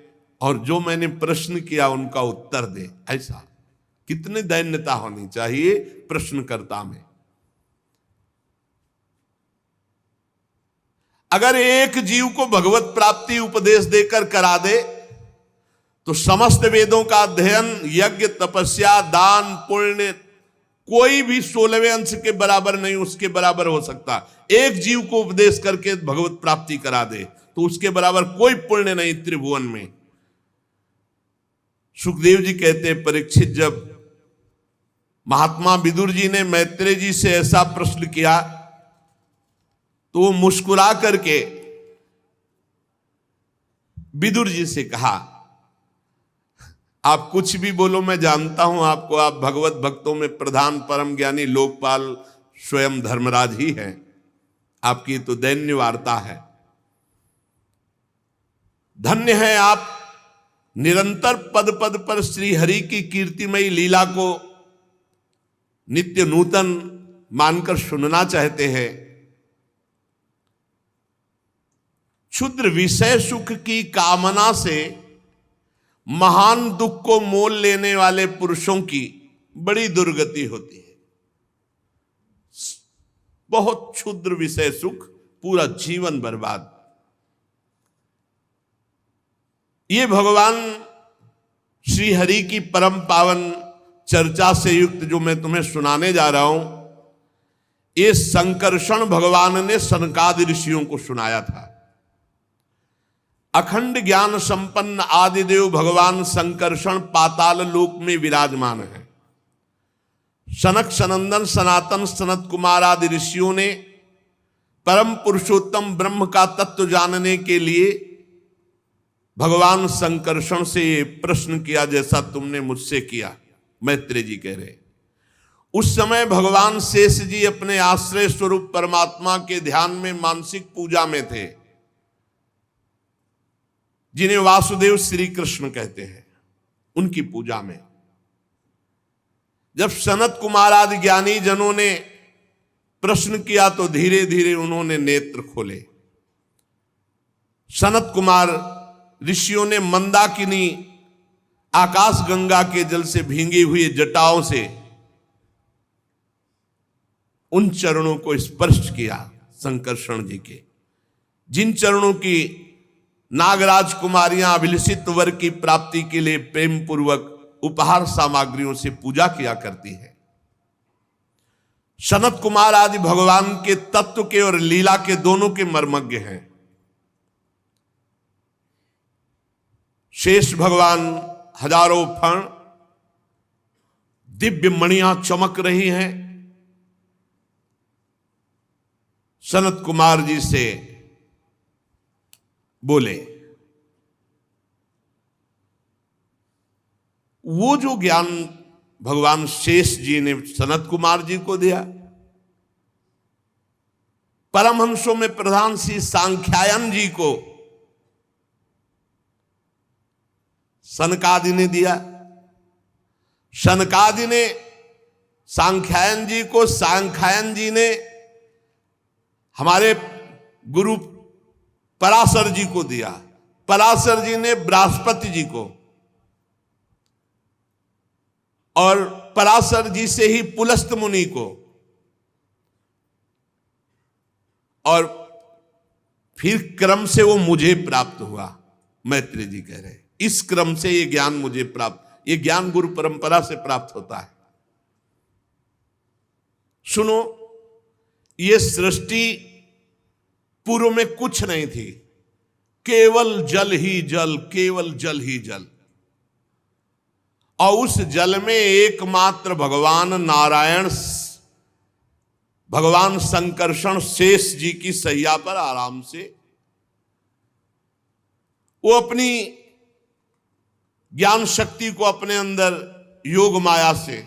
और जो मैंने प्रश्न किया उनका उत्तर दे। ऐसा कितनी दैन्यता होनी चाहिए प्रश्नकर्ता में। अगर एक जीव को भगवत प्राप्ति उपदेश देकर करा दे तो समस्त वेदों का अध्ययन, यज्ञ, तपस्या, दान, पुण्य, कोई भी 16वें अंश के बराबर नहीं, उसके बराबर हो सकता। एक जीव को उपदेश करके भगवत प्राप्ति करा दे तो उसके बराबर कोई पुण्य नहीं त्रिभुवन में। सुखदेव जी कहते हैं, परीक्षित, जब महात्मा विदुर जी ने मैत्रेय जी से ऐसा प्रश्न किया तो वो मुस्कुरा करके विदुर जी से कहा, आप कुछ भी बोलो, मैं जानता हूं आपको, आप भगवत भक्तों में प्रधान परम ज्ञानी लोकपाल स्वयं धर्मराज ही हैं, आपकी तो दैन्य वार्ता है। धन्य है आप, निरंतर पद पद पर श्री हरि की कीर्तिमयी लीला को नित्य नूतन मानकर सुनना चाहते हैं। क्षुद्र विषय सुख की कामना से महान दुख को मोल लेने वाले पुरुषों की बड़ी दुर्गति होती है। बहुत क्षुद्र विषय सुख, पूरा जीवन बर्बाद। ये भगवान श्री हरि की परम पावन चर्चा से युक्त जो मैं तुम्हें सुनाने जा रहा हूं, ये संकर्षण भगवान ने सनकादि ऋषियों को सुनाया था। अखंड ज्ञान संपन्न आदिदेव भगवान संकर्षण पाताल लोक में विराजमान है। सनक सनंदन सनातन सनत कुमार आदि ऋषियों ने परम पुरुषोत्तम ब्रह्म का तत्व जानने के लिए भगवान संकर्षण से ये प्रश्न किया जैसा तुमने मुझसे किया। मैत्रेय जी कह रहे, उस समय भगवान शेष जी अपने आश्रय स्वरूप परमात्मा के ध्यान में मानसिक पूजा में थे, जिन्हें वासुदेव श्री कृष्ण कहते हैं, उनकी पूजा में। जब सनत कुमार आदि ज्ञानी जनों ने प्रश्न किया तो धीरे धीरे उन्होंने नेत्र खोले। सनत कुमार ऋषियों ने मंदाकिनी आकाश गंगा के जल से भींगी हुई जटाओं से उन चरणों को स्पर्श किया संकर्षण जी के, जिन चरणों की नागराज कुमारियां अभिलषित वर की प्राप्ति के लिए प्रेम पूर्वक उपहार सामग्रियों से पूजा किया करती है। सनत कुमार आदि भगवान के तत्व के और लीला के दोनों के मर्मज्ञ हैं। शेष भगवान हजारों फण दिव्य मणियां चमक रही हैं। सनत कुमार जी से बोले, वो जो ज्ञान भगवान शेष जी ने सनत कुमार जी को दिया, परमहंसों में प्रधान श्री सांख्यायन जी को सनकादि ने दिया। सनकादि ने सांख्यायन जी को, सांख्यायन जी ने हमारे गुरु पराशर जी को दिया, पराशर जी ने बृहस्पति जी को, और पराशर जी से ही पुलस्त मुनि को, और फिर क्रम से वो मुझे प्राप्त हुआ। मैत्रेय जी कह रहे, इस क्रम से ये ज्ञान मुझे प्राप्त, ये ज्ञान गुरु परंपरा से प्राप्त होता है। सुनो, ये सृष्टि पूर्व में कुछ नहीं थी, केवल जल ही जल, केवल जल ही जल, और उस जल में एकमात्र भगवान नारायण, भगवान संकर्षण शेष जी की सैया पर आराम से वो अपनी ज्ञान शक्ति को अपने अंदर योग माया से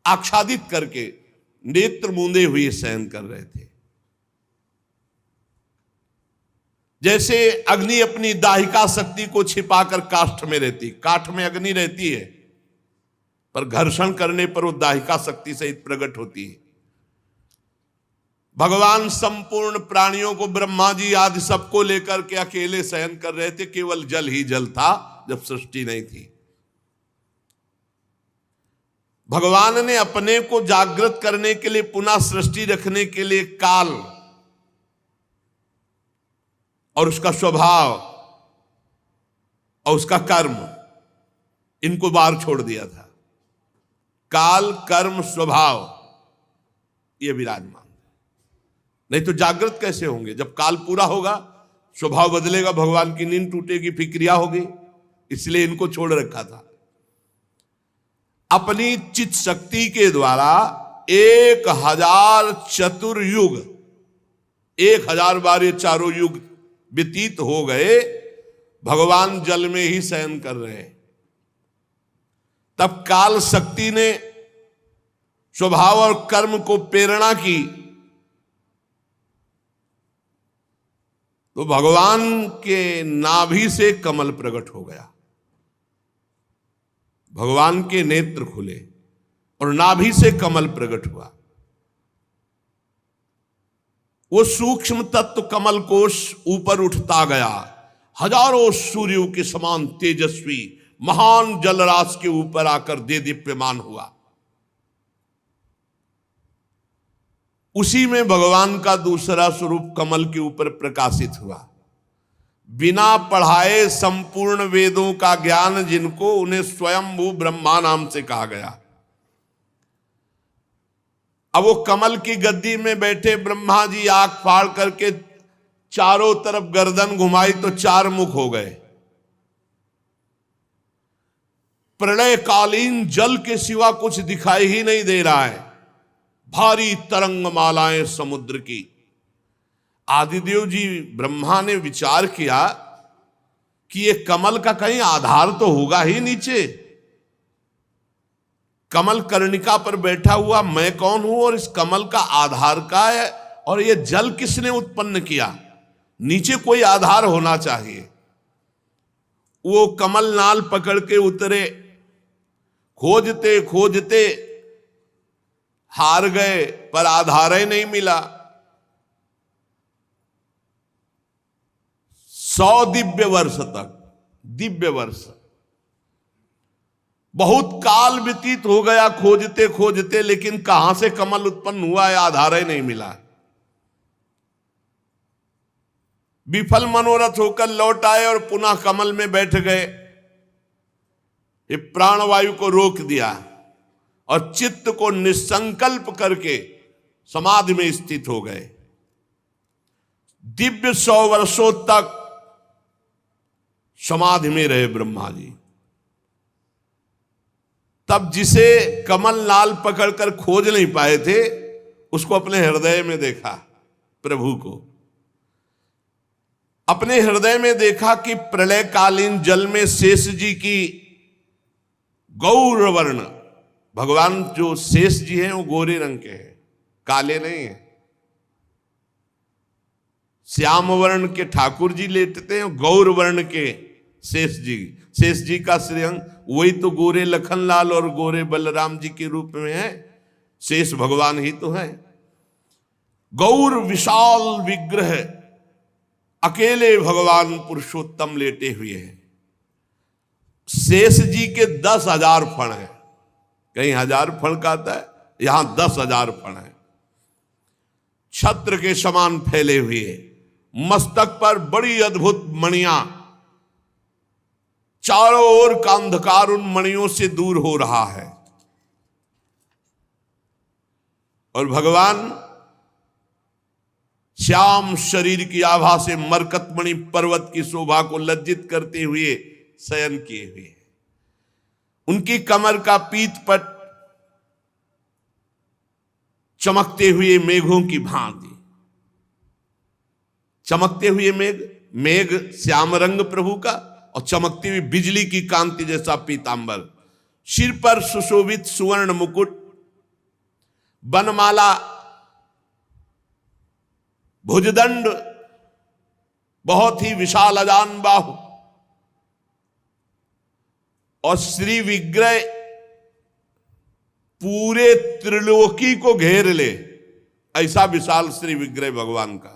आच्छादित करके नेत्र मूंदे हुए शयन कर रहे थे। जैसे अग्नि अपनी दाहिका शक्ति को छिपाकर काष्ठ में रहती, काठ में अग्नि रहती है पर घर्षण करने पर वो दाहिका शक्ति सहित प्रकट होती है। भगवान संपूर्ण प्राणियों को, ब्रह्मा जी आदि सबको लेकर के अकेले शयन कर रहे थे, केवल जल ही जल था जब सृष्टि नहीं थी। भगवान ने अपने को जागृत करने के लिए, पुनः सृष्टि रखने के लिए काल और उसका स्वभाव और उसका कर्म, इनको बाहर छोड़ दिया था। काल, कर्म, स्वभाव ये विराजमान, नहीं तो जागृत कैसे होंगे? जब काल पूरा होगा, स्वभाव बदलेगा, भगवान की नींद टूटेगी, फिर क्रिया होगी, इसलिए इनको छोड़ रखा था। अपनी चित शक्ति के द्वारा 1000 चतुर्युग, 1000 बार ये चारों युग व्यतीत हो गए, भगवान जल में ही शयन कर रहे हैं। तब काल शक्ति ने स्वभाव और कर्म को प्रेरणा की, तो भगवान के नाभि से कमल प्रकट हो गया। भगवान के नेत्र खुले और नाभि से कमल प्रकट हुआ। वो सूक्ष्म तत्व कमल कोश ऊपर उठता गया, हजारों सूर्यों के समान तेजस्वी महान जलराशि के ऊपर आकर दे दीप्यमान हुआ। उसी में भगवान का दूसरा स्वरूप कमल के ऊपर प्रकाशित हुआ। बिना पढ़ाए संपूर्ण वेदों का ज्ञान जिनको, उन्हें स्वयंभू ब्रह्मा नाम से कहा गया। अब वो कमल की गद्दी में बैठे ब्रह्मा जी आंख फाड़ करके चारों तरफ गर्दन घुमाई तो 4 मुख हो गए। प्रलयकालीन जल के सिवा कुछ दिखाई ही नहीं दे रहा है। भारी तरंग मालाएं समुद्र की। आदिदेव जी ब्रह्मा ने विचार किया कि ये कमल का कहीं आधार तो होगा ही नीचे। कमल कर्णिका पर बैठा हुआ मैं कौन हूं और इस कमल का आधार का है, और ये जल किसने उत्पन्न किया? नीचे कोई आधार होना चाहिए। वो कमल नाल पकड़ के उतरे, खोजते खोजते हार गए, पर आधार ही नहीं मिला। 100 दिव्य वर्ष तक, दिव्य वर्ष, बहुत काल व्यतीत हो गया खोजते खोजते, लेकिन कहां से कमल उत्पन्न हुआ है आधार ही नहीं मिला। विफल मनोरथ होकर लौट आए और पुनः कमल में बैठ गए। ये प्राणवायु को रोक दिया और चित्त को निसंकल्प करके समाधि में स्थित हो गए। दिव्य 100 वर्षों तक समाधि में रहे ब्रह्मा जी। तब जिसे कमल नाल पकड़कर खोज नहीं पाए थे, उसको अपने हृदय में देखा। प्रभु को अपने हृदय में देखा कि प्रलयकालीन जल में शेष जी की गौर वर्ण, भगवान जो शेष जी हैं वो गोरे रंग के हैं, काले नहीं हैं। श्याम वर्ण के ठाकुर जी लेटते हैं, गौर वर्ण के शेष जी। शेष जी का श्रीअंग वही तो गोरे लखनलाल और गोरे बलराम जी के रूप में है। शेष भगवान ही तो है। गौर विशाल विग्रह, अकेले भगवान पुरुषोत्तम लेटे हुए हैं। शेष जी के 10,000 फण हैं। कहीं 1000 फण का आता है, यहां 10,000 फण है। छत्र के समान फैले हुए, मस्तक पर बड़ी अद्भुत मणियां, चारों ओर का अंधकार उन मणियों से दूर हो रहा है। और भगवान श्याम शरीर की आभा से मरकतमणि पर्वत की शोभा को लज्जित करते हुए शयन किए हुए। उनकी कमर का पीतपट चमकते हुए मेघों की भांति। चमकते हुए मेघ, मेघ श्याम रंग प्रभु का, और चमकती हुई बिजली की कांति जैसा पीतांबर। सिर पर सुशोभित सुवर्ण मुकुट, बनमाला, भुजदंड, बहुत ही विशाल अजान बाहु, और श्री विग्रह पूरे त्रिलोकी को घेर ले, ऐसा विशाल श्री विग्रह भगवान का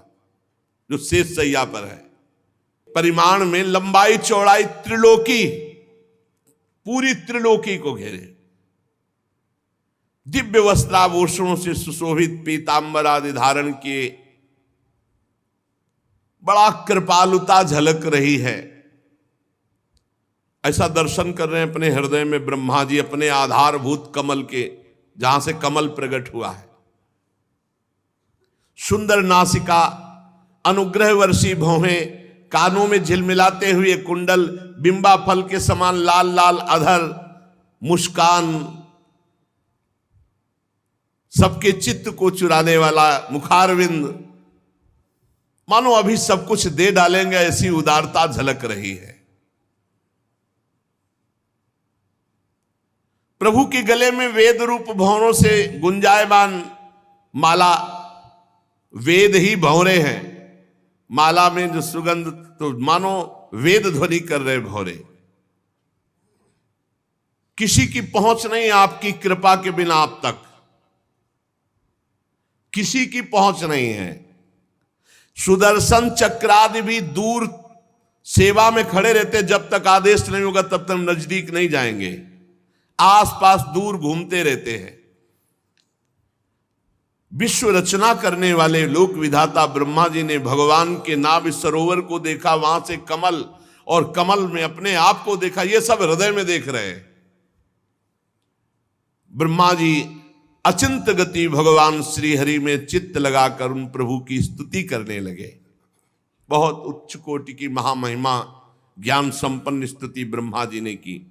जो शेष सैया पर है। परिमाण में लंबाई चौड़ाई त्रिलोकी, पूरी त्रिलोकी को घेरे। दिव्य वस्त्राभूषणों से सुशोभित पीतांबर आदि धारण किए, बड़ा कृपालुता झलक रही है। ऐसा दर्शन कर रहे हैं अपने हृदय में ब्रह्मा जी, अपने आधारभूत कमल के, जहां से कमल प्रकट हुआ है। सुंदर नासिका, अनुग्रह वर्षी भौहें, कानों में झिलमिलाते हुए कुंडल, बिंबा फल के समान लाल लाल अधर, मुस्कान, सबके चित्त को चुराने वाला मुखारविंद, मानो अभी सब कुछ दे डालेंगे ऐसी उदारता झलक रही है। प्रभु के गले में वेद रूप भंवरों से गुंजायमान माला, वेद ही भंवरे हैं, माला में जो सुगंध, तो मानो वेद ध्वनि कर रहे भंवरे। किसी की पहुंच नहीं आपकी कृपा के बिना आप तक, किसी की पहुंच नहीं है। सुदर्शन चक्रादि भी दूर सेवा में खड़े रहते, जब तक आदेश नहीं होगा तब तक नजदीक नहीं जाएंगे, आसपास दूर घूमते रहते हैं। विश्व रचना करने वाले लोक विधाता ब्रह्मा जी ने भगवान के नाभि सरोवर को देखा, वहां से कमल, और कमल में अपने आप को देखा। ये सब हृदय में देख रहे हैं। ब्रह्मा जी अचिंत गति भगवान श्री हरि में चित्त लगाकर उन प्रभु की स्तुति करने लगे। बहुत उच्च कोटि की महामहिमा ज्ञान संपन्न स्तुति ब्रह्मा जी ने की।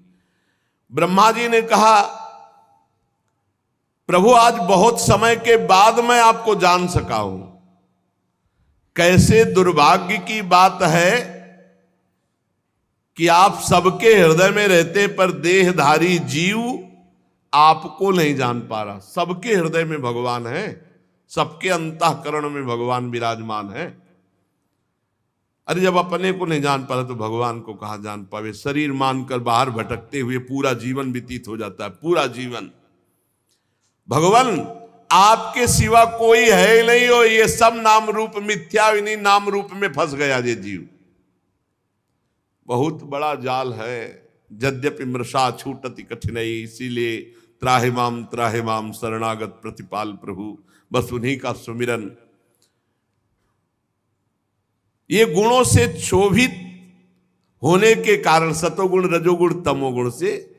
ब्रह्मा जी ने कहा, प्रभु आज बहुत समय के बाद मैं आपको जान सका हूं। कैसे दुर्भाग्य की बात है कि आप सबके हृदय में रहते पर देहधारी जीव आपको नहीं जान पा रहा। सबके हृदय में भगवान है, सबके अंतःकरण में भगवान विराजमान है। अरे जब अपने को नहीं जान पा रहा तो भगवान को कहां जान पावे। शरीर मानकर बाहर भटकते हुए पूरा जीवन व्यतीत हो जाता है, पूरा जीवन। भगवान आपके सिवा कोई है ही नहीं हो, ये सब नाम रूप मिथ्या, इन्हीं नाम रूप में फंस गया ये जीव। बहुत बड़ा जाल है। यद्यपि मृषा छूटति कठिनाई, इसीलिए त्राहि माम शरणागत प्रतिपाल प्रभु, बस उन्हीं का सुमिरन। ये गुणों से क्षोभित होने के कारण, सतोगुण रजोगुण तमोगुण से,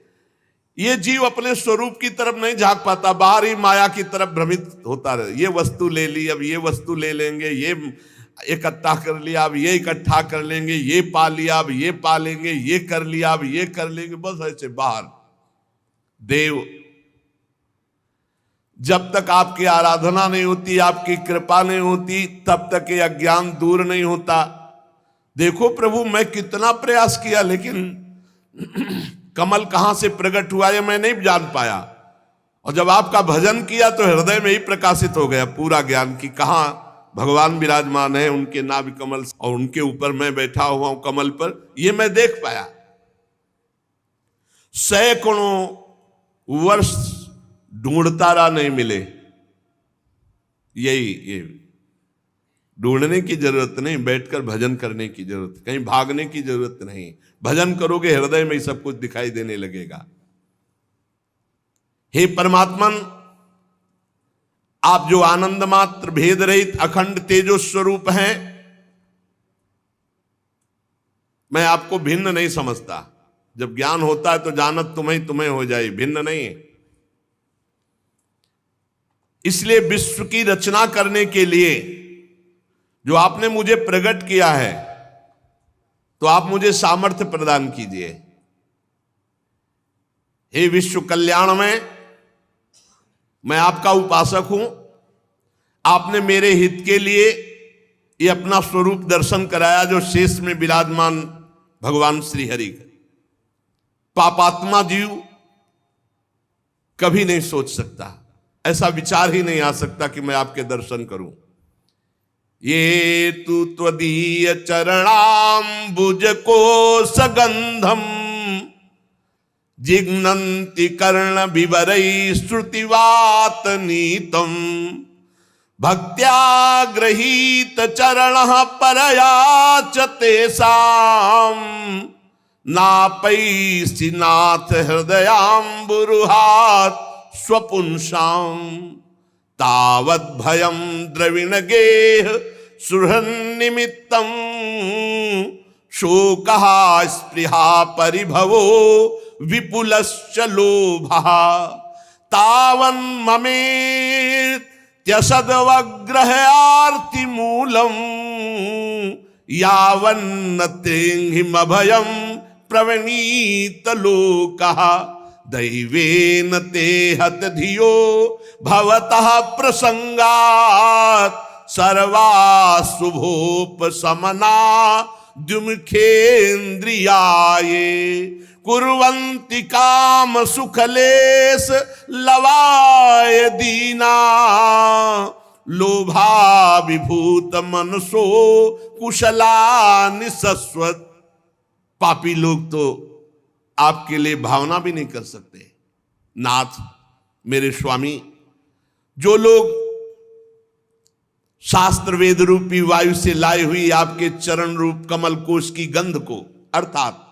ये जीव अपने स्वरूप की तरफ नहीं झांक पाता, बाहर ही माया की तरफ भ्रमित होता रहे। ये वस्तु ले ली, अब ये वस्तु ले लेंगे, ये इकट्ठा कर लिया, अब ये इकट्ठा कर लेंगे, ये पा लिया, अब ये पा लेंगे, ये कर लिया, अब ये कर लेंगे, बस ऐसे बाहर। देव, जब तक आपकी आराधना नहीं होती, आपकी कृपा नहीं होती, तब तक ये अज्ञान दूर नहीं होता। देखो प्रभु, मैं कितना प्रयास किया, लेकिन कमल कहां से प्रकट हुआ ये मैं नहीं जान पाया। और जब आपका भजन किया तो हृदय में ही प्रकाशित हो गया पूरा ज्ञान कि कहां भगवान विराजमान है, उनके नाभि कमल, और उनके ऊपर मैं बैठा हुआ हूं कमल पर, ये मैं देख पाया। सैकड़ों वर्ष ढूंढता रहा, नहीं मिले। ये ढूंढने की जरूरत नहीं, बैठकर भजन करने की जरूरत, कहीं भागने की जरूरत नहीं। भजन करोगे हृदय में ही सब कुछ दिखाई देने लगेगा। हे परमात्मन, आप जो आनंद मात्र भेद रहित अखंड तेजो स्वरूप हैं, मैं आपको भिन्न नहीं समझता। जब ज्ञान होता है तो जानत तुम्हें हो जाए, भिन्न नहीं है। इसलिए विश्व की रचना करने के लिए जो आपने मुझे प्रकट किया है, तो आप मुझे सामर्थ्य प्रदान कीजिए। हे विश्व कल्याण में, मैं आपका उपासक हूं। आपने मेरे हित के लिए ये अपना स्वरूप दर्शन कराया, जो शेष में विराजमान भगवान श्री हरि का। पापात्मा जीव कभी नहीं सोच सकता, ऐसा विचार ही नहीं आ सकता कि मैं आपके दर्शन करूं। ये तु त्वदीय चरणाम्बुज को सगंधम जिघ्नन्ति कर्ण विवरै श्रुतिवात नीतम भक्त्या गृहीत चरणः परया च तेषां नापैसि नाथ हृदयाम्बुरुहात् स्वपुंसां तावद् भयं द्रविणगेह सुहृन्निमित्तं शोकः स्पृहा परिभवो विपुलश्च लोभः तावन्ममेत्यसद्वग्रहार्तिमूलम् यावन्न तेहिमभयम प्रवणीत लोकः दैवेन ते हत धियो भवतः प्रसंगात् सर्वाशुभोपशमना द्युमुखेन्द्रियाये कुर्वन्ति काम सुखलेश लवाय दीना लोभा विभूत मनसो कुशला निशस्वत। पापी लोग तो आपके लिए भावना भी नहीं कर सकते। नाथ मेरे स्वामी, जो लोग शास्त्र वेद रूपी वायु से लाई हुई आपके चरण रूप कमल कोश की गंध को, अर्थात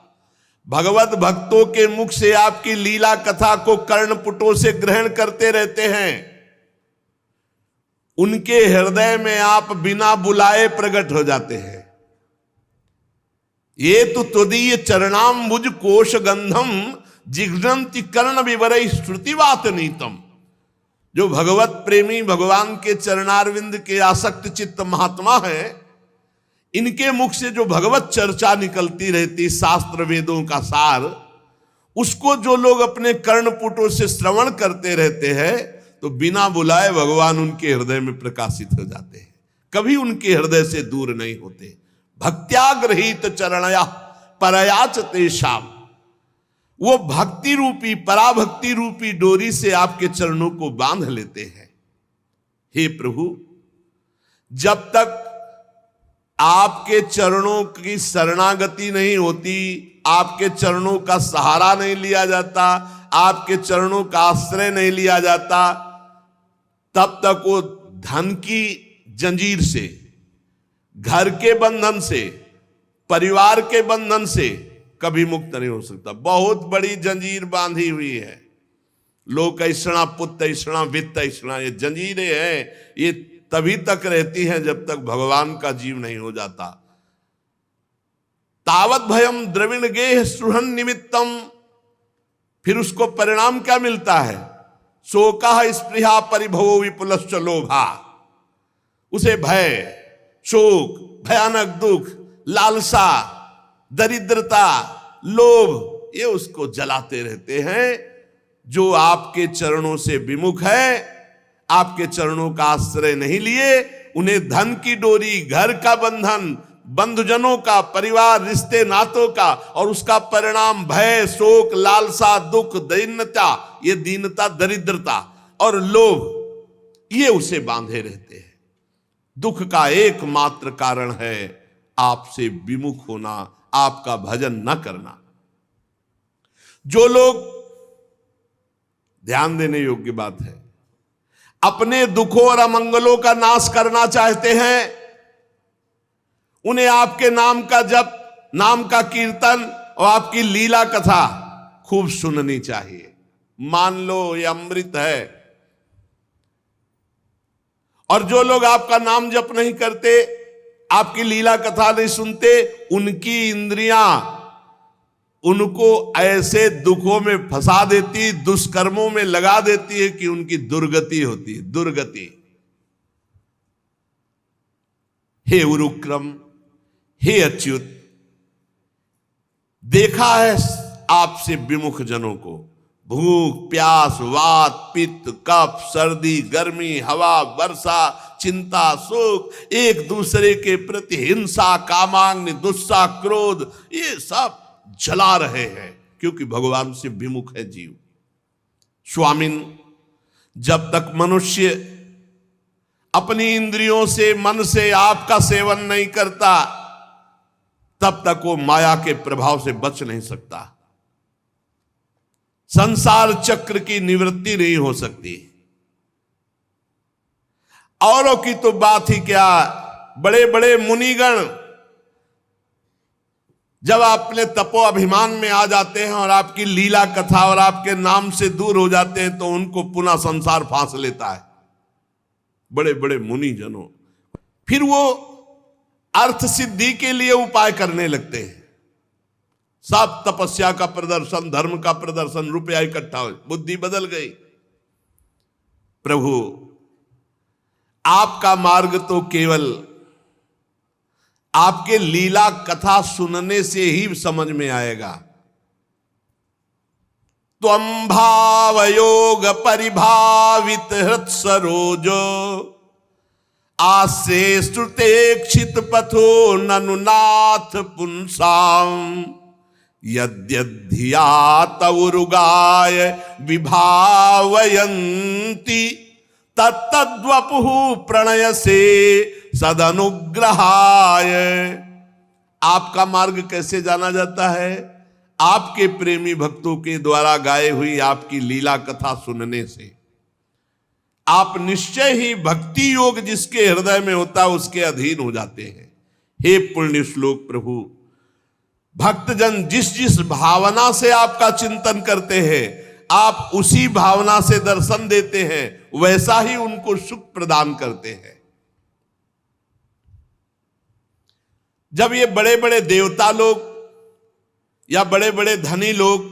भगवत भक्तों के मुख से आपकी लीला कथा को कर्णपुटों से ग्रहण करते रहते हैं, उनके हृदय में आप बिना बुलाए प्रकट हो जाते हैं। ये तो त्वदीय चरणाम्बुज कोश गंधम जिघ्नन्ति कर्ण विवरैः श्रुतिवात नीतम। जो भगवत प्रेमी भगवान के चरणारविंद के आसक्त चित्त महात्मा है, इनके मुख से जो भगवत चर्चा निकलती रहती, शास्त्र वेदों का सार, उसको जो लोग अपने कर्णपुटों से श्रवण करते रहते हैं, तो बिना बुलाए भगवान उनके हृदय में प्रकाशित हो जाते हैं, कभी उनके हृदय से दूर नहीं होते। भक्त्याग्रहित चरणया परयाच तेषाम, वो भक्ति रूपी पराभक्ति रूपी डोरी से आपके चरणों को बांध लेते हैं। हे प्रभु, जब तक आपके चरणों की शरणागति नहीं होती, आपके चरणों का सहारा नहीं लिया जाता, आपके चरणों का आश्रय नहीं लिया जाता, तब तक वो धन की जंजीर से, घर के बंधन से, परिवार के बंधन से कभी मुक्त नहीं हो सकता। बहुत बड़ी जंजीर बांधी हुई है। लोक ऐषणा पुत्र ऐषणा वित्त ऐषणा, ये जंजीरें हैं, ये तभी तक रहती हैं जब तक भगवान का जीव नहीं हो जाता। तावत भयम द्रविण गेह सुहन निमित्तम, फिर उसको परिणाम क्या मिलता है? शोका स्पृहा परिभवो विपुलश्च लोभा। उसे भय, शोक, भयानक दुख, लालसा, दरिद्रता, लोभ, ये उसको जलाते रहते हैं। जो आपके चरणों से विमुख है, आपके चरणों का आश्रय नहीं लिए, उन्हें धन की डोरी, घर का बंधन, बंधुजनों का, परिवार, रिश्ते नातों का, और उसका परिणाम भय, शोक, लालसा, दुख, दीनता, ये दीनता, दरिद्रता और लोभ, ये उसे बांधे रहते हैं। दुख का एकमात्र कारण है आपसे विमुख होना, आपका भजन न करना। जो लोग, ध्यान देने योग्य बात है, अपने दुखों और अमंगलों का नाश करना चाहते हैं, उन्हें आपके नाम का जप, नाम का कीर्तन और आपकी लीला कथा खूब सुननी चाहिए। मान लो ये अमृत है। और जो लोग आपका नाम जप नहीं करते, आपकी लीला कथा नहीं सुनते, उनकी इंद्रियां उनको ऐसे दुखों में फंसा देती, दुष्कर्मों में लगा देती है कि उनकी दुर्गति होती है, दुर्गति। हे उरुक्रम, हे अच्युत, देखा है आपसे विमुख जनों को, भूख, प्यास, वात, पित्त, कफ, सर्दी, गर्मी, हवा, वर्षा, चिंता, शोक, एक दूसरे के प्रति हिंसा, कामाग्नि, दुस्सा, क्रोध, ये सब जला रहे हैं, क्योंकि भगवान से विमुख है जीव। स्वामिन, जब तक मनुष्य अपनी इंद्रियों से, मन से आपका सेवन नहीं करता, तब तक वो माया के प्रभाव से बच नहीं सकता। संसार चक्र की निवृत्ति नहीं हो सकती। औरों की तो बात ही क्या, बड़े बड़े मुनिगण जब अपने तपो अभिमान में आ जाते हैं और आपकी लीला कथा और आपके नाम से दूर हो जाते हैं, तो उनको पुनः संसार फांस लेता है। बड़े बड़े मुनि जनों, फिर वो अर्थ सिद्धि के लिए उपाय करने लगते हैं। सब तपस्या का प्रदर्शन, धर्म का प्रदर्शन, रुपया इकट्ठा हो, बुद्धि बदल गई। प्रभु, आपका मार्ग तो केवल आपके लीला कथा सुनने से ही समझ में आएगा। त्वं भावयोग परिभावित हृत सरोजो आसे श्रुते क्षित पथो ननुनाथ पुंसाम यद्यधिया तवुरुगाय विभावयन्ति तत्तद्वपुः प्रणय से सदनुग्रहाय। आपका मार्ग कैसे जाना जाता है? आपके प्रेमी भक्तों के द्वारा गाए हुई आपकी लीला कथा सुनने से। आप निश्चय ही भक्ति योग जिसके हृदय में होता है उसके अधीन हो जाते हैं। हे पुण्य श्लोक प्रभु, भक्तजन जिस जिस भावना से आपका चिंतन करते हैं आप उसी भावना से दर्शन देते हैं, वैसा ही उनको सुख प्रदान करते हैं। जब ये बड़े बड़े देवता लोग या बड़े बड़े धनी लोग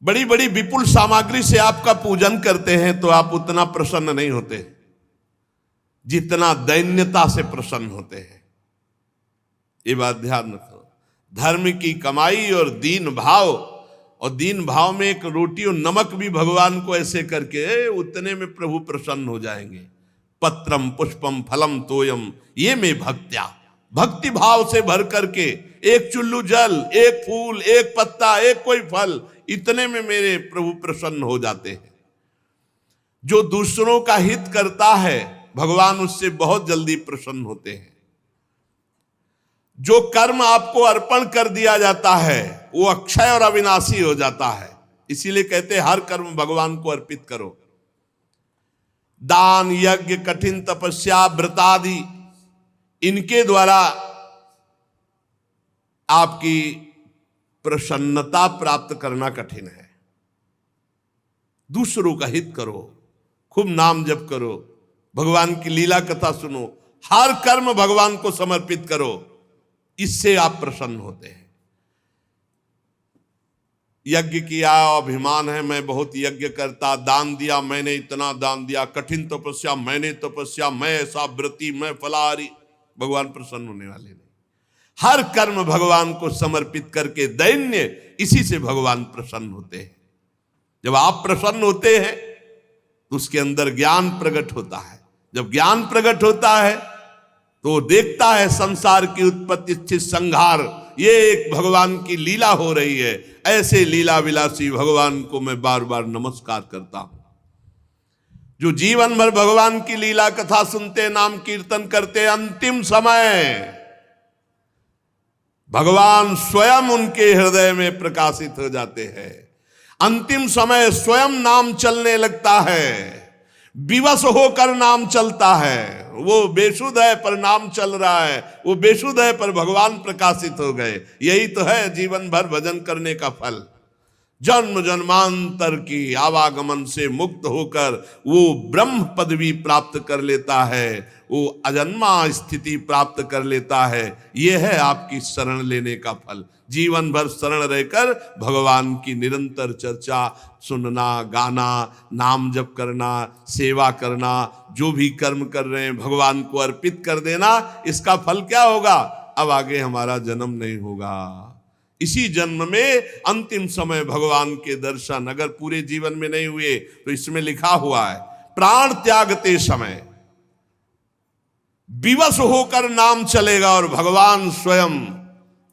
बड़ी बड़ी विपुल सामग्री से आपका पूजन करते हैं तो आप उतना प्रसन्न नहीं होते जितना दैन्यता से प्रसन्न होते हैं। ये बात ध्यान रखो। धर्म की कमाई और दीन भाव, और दीन भाव में एक रोटी और नमक भी भगवान को ऐसे करके उतने में प्रभु प्रसन्न हो जाएंगे। पत्रम पुष्पम फलम तोयम ये में भक्त्या, भक्ति भाव से भर करके एक चुल्लू जल, एक फूल, एक पत्ता, एक कोई फल, इतने में मेरे प्रभु प्रसन्न हो जाते हैं। जो दूसरों का हित करता है भगवान उससे बहुत जल्दी प्रसन्न होते हैं। जो कर्म आपको अर्पण कर दिया जाता है वो अक्षय और अविनाशी हो जाता है। इसीलिए कहते हैं हर कर्म भगवान को अर्पित करो। दान, यज्ञ, कठिन तपस्या, व्रतादि, इनके द्वारा आपकी प्रसन्नता प्राप्त करना कठिन है। दूसरों का हित करो, खूब नाम जप करो, भगवान की लीला कथा सुनो, हर कर्म भगवान को समर्पित करो, इससे आप प्रसन्न होते हैं। यज्ञ किया, अभिमान है मैं बहुत यज्ञ करता, दान दिया मैंने इतना दान दिया, कठिन तपस्या मैंने तपस्या, मैं ऐसा व्रती, मैं फलाहारी, भगवान प्रसन्न होने वाले नहीं। हर कर्म भगवान को समर्पित करके दैन्य, इसी से भगवान प्रसन्न होते हैं। जब आप प्रसन्न होते हैं तो उसके अंदर ज्ञान प्रकट होता है। जब ज्ञान प्रकट होता है तो देखता है संसार की उत्पत्ति स्थिति संहार, ये एक भगवान की लीला हो रही है। ऐसे लीला विलासी भगवान को मैं बार बार नमस्कार करता हूं। जो जीवन भर भगवान की लीला कथा सुनते, नाम कीर्तन करते, अंतिम समय भगवान स्वयं उनके हृदय में प्रकाशित हो जाते हैं। अंतिम समय स्वयं नाम चलने लगता है, विवश होकर नाम चलता है। वो बेसुध है पर नाम चल रहा है, वो बेसुध है पर भगवान प्रकाशित हो गए। यही तो है जीवन भर भजन करने का फल। जन्म जन्मांतर की आवागमन से मुक्त होकर वो ब्रह्म पदवी प्राप्त कर लेता है, वो अजन्मा स्थिति प्राप्त कर लेता है। ये है आपकी शरण लेने का फल। जीवन भर शरण रहकर भगवान की निरंतर चर्चा सुनना, गाना, नाम जप करना, सेवा करना, जो भी कर्म कर रहे हैं भगवान को अर्पित कर देना। इसका फल क्या होगा? अब आगे हमारा जन्म नहीं होगा। इसी जन्म में अंतिम समय भगवान के दर्शन अगर पूरे जीवन में नहीं हुए तो इसमें लिखा हुआ है प्राण त्यागते समय विवश होकर नाम चलेगा और भगवान स्वयं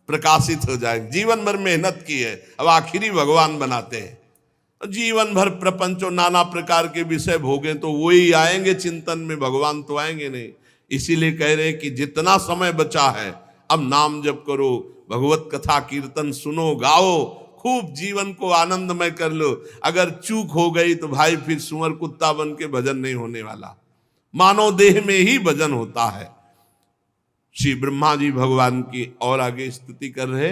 प्रकाशित हो जाए। जीवन भर मेहनत की है, अब आखिरी भगवान बनाते हैं। जीवन भर प्रपंच और नाना प्रकार के विषय भोगे तो वही आएंगे चिंतन में, भगवान तो आएंगे नहीं। इसीलिए कह रहे कि जितना समय बचा है अब नाम जप करो, भगवत कथा कीर्तन सुनो, गाओ, खूब जीवन को आनंदमय कर लो। अगर चूक हो गई तो भाई फिर सुअर कुत्ता बन के भजन नहीं होने वाला, मानव देह में ही भजन होता है। श्री ब्रह्मा जी भगवान की और आगे स्तुति कर रहे,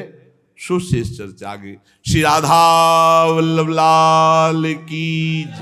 सुशेष चर्चा आगे। श्री राधा वल्लभ लाल की जय।